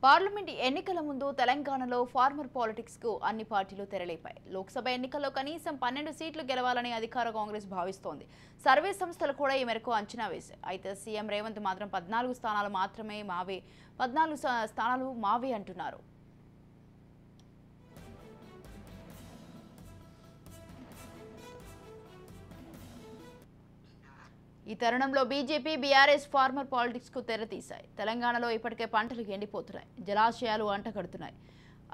Parliament ఎన్నికల ముందు తెలంగాణలో ఫార్మర్ పాలిటిక్స్ కు అన్ని పార్టీలు తెరలేపాయి. లోక్సభ ఎన్నికల్లో కనీసం 12 సీట్లు గెలవాలని అధికార కాంగ్రెస్ భావిస్తోంది. సర్వే సంస్థలు కూడా ఈ మేరకు అంచనా వేశాయి. అయితే సీఎం రేవంత్ మాత్రం 14 స్థానాలు మావే అంటున్నారు. ఈ తరుణంలో బీజేపీ బీఆర్ఎస్ ఫార్మర్ పాలిటిక్స్ కు తెరతీశాయి. తెలంగాణలో ఇప్పటికే పంటలు ఎండిపోతున్నాయి, జలాశయాలు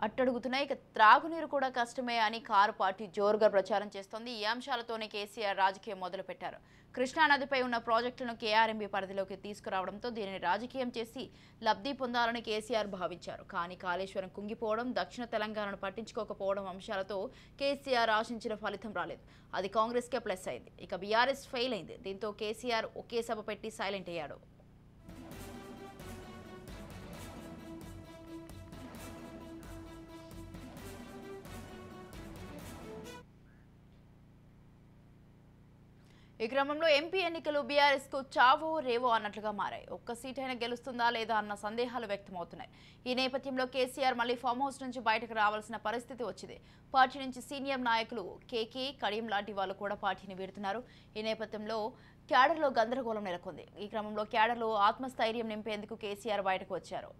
అట్టడుగుతున్నాయి. ఇక త్రాగునీరు కూడా కష్టమే అని కారు పార్టీ జోరుగా ప్రచారం చేస్తోంది. ఈ అంశాలతోనే కేసీఆర్ రాజకీయం మొదలుపెట్టారు. కృష్ణానదిపై ఉన్న ప్రాజెక్టులను కేఆర్ఎంబీ పరిధిలోకి తీసుకురావడంతో దీనిని రాజకీయం చేసి లబ్ధి పొందాలని కేసీఆర్ భావించారు. కానీ కాళేశ్వరం కుంగిపోవడం, దక్షిణ తెలంగాణను పట్టించుకోకపోవడం అంశాలతో కేసీఆర్ ఆశించిన ఫలితం రాలేదు. అది కాంగ్రెస్కే ప్లస్ అయింది. ఇక బీఆర్ఎస్ ఫెయిల్ అయింది. దీంతో కేసీఆర్ ఒకే సభ పెట్టి సైలెంట్ అయ్యాడు. ఈ క్రమంలో ఎంపీ ఎన్నికలు బీఆర్ఎస్ కు చావో రేవో అన్నట్లుగా మారాయి. ఒక్క సీటైనా గెలుస్తుందా లేదా అన్న సందేహాలు వ్యక్తమవుతున్నాయి. ఈ నేపథ్యంలో కేసీఆర్ మళ్లీ ఫామ్ హౌస్ నుంచి బయటకు రావాల్సిన పరిస్థితి వచ్చింది. పార్టీ నుంచి సీనియర్ నాయకులు కేకే, కడియం లాంటి వాళ్ళు కూడా పార్టీని వీడుతున్నారు. ఈ నేపథ్యంలో క్యాడర్లో గందరగోళం నెలకొంది. ఈ క్రమంలో క్యాడర్లో ఆత్మస్థైర్యం నింపేందుకు కేసీఆర్ బయటకు వచ్చారు.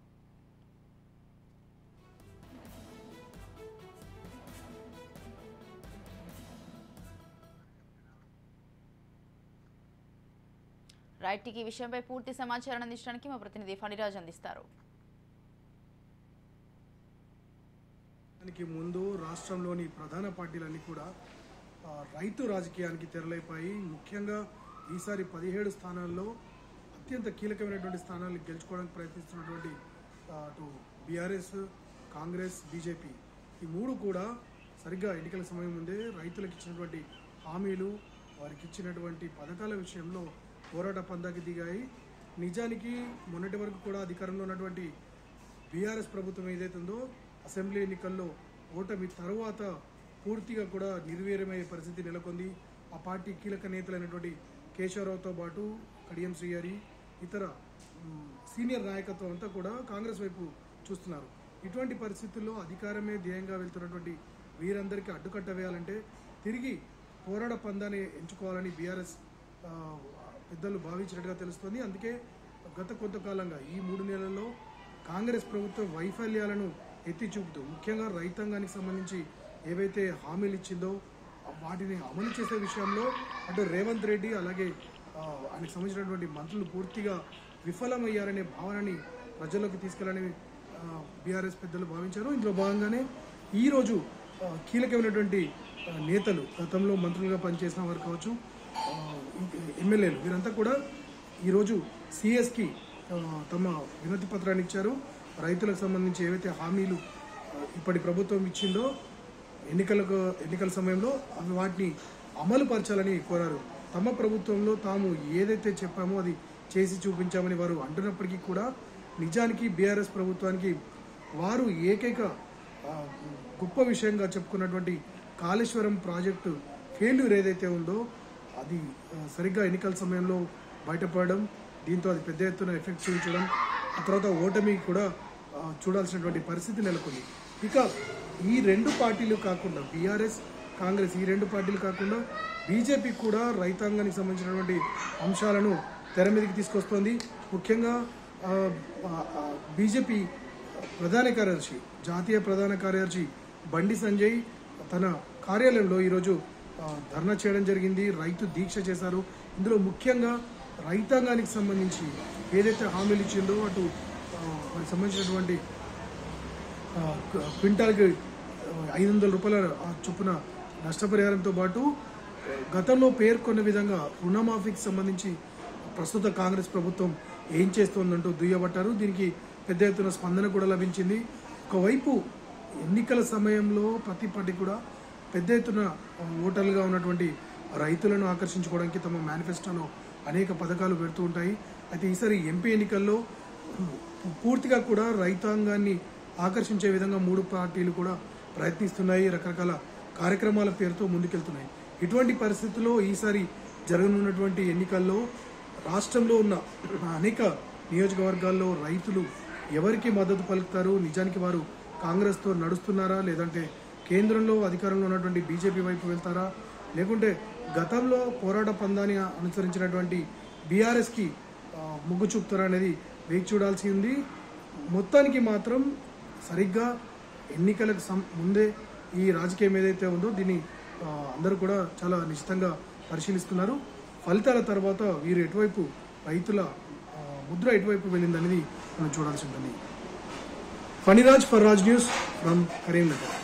రైట్ ఈ విషయంపై పూర్తి సమాచారం అందించడానికి మా ప్రతినిధి ఫణిరాజ్ అందిస్తారు. దానికి ముందు రాష్ట్రంలోని ప్రధాన పార్టీలన్నీ కూడా రైతు రాజకీయానికి తెరలేపాయి. ముఖ్యంగా ఈసారి 17 స్థానాల్లో అత్యంత కీలకమైనటువంటి స్థానాలు గెలుచుకోవడానికి ప్రయత్నిస్తున్నటువంటి అటు బీఆర్ఎస్, కాంగ్రెస్, బీజేపీ ఈ మూడు కూడా సరిగ్గా ఎన్నికల సమయం ముందే రైతులకు ఇచ్చినటువంటి హామీలు, వారికి ఇచ్చినటువంటి పథకాల విషయంలో పోరాట పందాకి దిగాయి. నిజానికి మొన్నటి వరకు కూడా అధికారంలో ఉన్నటువంటి బీఆర్ఎస్ ప్రభుత్వం ఏదైతుందో అసెంబ్లీ ఎన్నికల్లో ఓటమి తర్వాత పూర్తిగా కూడా నిర్వీర్యమయ్యే పరిస్థితి నెలకొంది. ఆ పార్టీ కీలక నేతలైనటువంటి కేశవరావుతో పాటు కడియం శ్రీహరి, ఇతర సీనియర్ నాయకత్వం అంతా కూడా కాంగ్రెస్ వైపు చూస్తున్నారు. ఇటువంటి పరిస్థితుల్లో అధికారమే ధ్యేయంగా వెళ్తున్నటువంటి వీరందరికీ అడ్డుకట్ట వేయాలంటే తిరిగి పోరాట పందాన్ని ఎంచుకోవాలని బీఆర్ఎస్ పెద్దలు భావించినట్టుగా తెలుస్తోంది. అందుకే గత కొంతకాలంగా ఈ 3 నెలల్లో కాంగ్రెస్ ప్రభుత్వం వైఫల్యాలను ఎత్తి చూపుతూ ముఖ్యంగా రైతాంగానికి సంబంధించి ఏవైతే హామీలు ఇచ్చిందో వాటిని అమలు చేసే విషయంలో అటు రేవంత్ రెడ్డి అలాగే ఆయనకు సంబంధించినటువంటి మంత్రులు పూర్తిగా విఫలమయ్యారనే భావనని ప్రజల్లోకి తీసుకెళ్లాలని బీఆర్ఎస్ పెద్దలు భావించారు. ఇందులో భాగంగానే ఈరోజు కీలకమైనటువంటి నేతలు, గతంలో మంత్రులుగా పనిచేసిన వారు కావచ్చు, ఎమ్మెల్యేలు వీరంతా కూడా ఈరోజు సిఎస్కి తమ వినతి పత్రాన్ని ఇచ్చారు. రైతులకు సంబంధించి ఏవైతే హామీలు ఇప్పటి ప్రభుత్వం ఇచ్చిందో ఎన్నికల సమయంలో అవి వాటిని అమలు పరచాలని కోరారు. తమ ప్రభుత్వంలో తాము ఏదైతే చెప్పామో అది చేసి చూపించామని వారు అంటున్నప్పటికీ కూడా నిజానికి బీఆర్ఎస్ ప్రభుత్వానికి వారు ఏకైక గొప్ప విషయంగా చెప్పుకున్నటువంటి కాళేశ్వరం ప్రాజెక్టు ఫెయిల్యూర్ ఏదైతే ఉందో అది సరిగ్గా ఎన్నికల సమయంలో బయటపడడం, దీంతో అది పెద్ద ఎత్తున ఎఫెక్ట్ చూపించడం, ఆ తర్వాత ఓటమి కూడా చూడాల్సినటువంటి పరిస్థితి నెలకొంది. ఇక ఈ 2 పార్టీలు కాకుండా బీఆర్ఎస్, కాంగ్రెస్ ఈ 2 పార్టీలు కాకుండా బీజేపీ కూడా రైతాంగానికి సంబంధించినటువంటి అంశాలను తెర మీదకి తీసుకొస్తోంది. ముఖ్యంగా బీజేపీ ప్రధాన కార్యదర్శి, జాతీయ ప్రధాన కార్యదర్శి బండి సంజయ్ తన కార్యాలయంలో ఈరోజు ధర్నా చేయడం జరిగింది. రైతు దీక్ష చేశారు. ఇందులో ముఖ్యంగా రైతాంగానికి సంబంధించి ఏదైతే హామీలు ఇచ్చిందో అటు సంబంధించినటువంటి క్వింటాల్కి 500 రూపాయల చొప్పున నష్టపరిహారంతో పాటు గతంలో పేర్కొన్న విధంగా రుణమాఫీకి సంబంధించి ప్రస్తుత కాంగ్రెస్ ప్రభుత్వం ఏం చేస్తోందంటూ దుయ్యబట్టారు. దీనికి పెద్ద ఎత్తున స్పందన కూడా లభించింది. ఒకవైపు ఎన్నికల సమయంలో ప్రతి పార్టీ కూడా పెద్ద ఎత్తున ఓటర్లుగా ఉన్నటువంటి రైతులను ఆకర్షించుకోవడానికి తమ మేనిఫెస్టోలో అనేక పథకాలు పెడుతూ ఉంటాయి. అయితే ఈసారి ఎంపీ ఎన్నికల్లో పూర్తిగా కూడా రైతాంగాన్ని ఆకర్షించే విధంగా 3 పార్టీలు కూడా ప్రయత్నిస్తున్నాయి. రకరకాల కార్యక్రమాల పేరుతో ముందుకెళ్తున్నాయి. ఇటువంటి పరిస్థితుల్లో ఈసారి జరగనున్నటువంటి ఎన్నికల్లో రాష్ట్రంలో ఉన్న అనేక నియోజకవర్గాల్లో రైతులు ఎవరికి మద్దతు పలుకుతారు, నిజానికి వారు కాంగ్రెస్తో నడుస్తున్నారా, లేదంటే కేంద్రంలో అధికారంలో ఉన్నటువంటి బీజేపీ వైపు వెళ్తారా, లేకుంటే గతంలో పోరాట పందాన్ని అనుసరించినటువంటి బీఆర్ఎస్కి మొగ్గు చూపుతారా అనేది వేచి చూడాల్సి ఉంది. మొత్తానికి మాత్రం సరిగ్గా ఎన్నికలకు ముందే ఈ రాజకీయం ఏదైతే ఉందో దీన్ని అందరూ కూడా చాలా నిశ్చితంగా పరిశీలిస్తున్నారు. ఫలితాల తర్వాత వీరు ఎటువైపు రైతుల ముద్ర ఎటువైపు వెళ్ళిందనేది మనం చూడాల్సి ఉంటుంది. Phaniraj for Raj news from Karimnagar.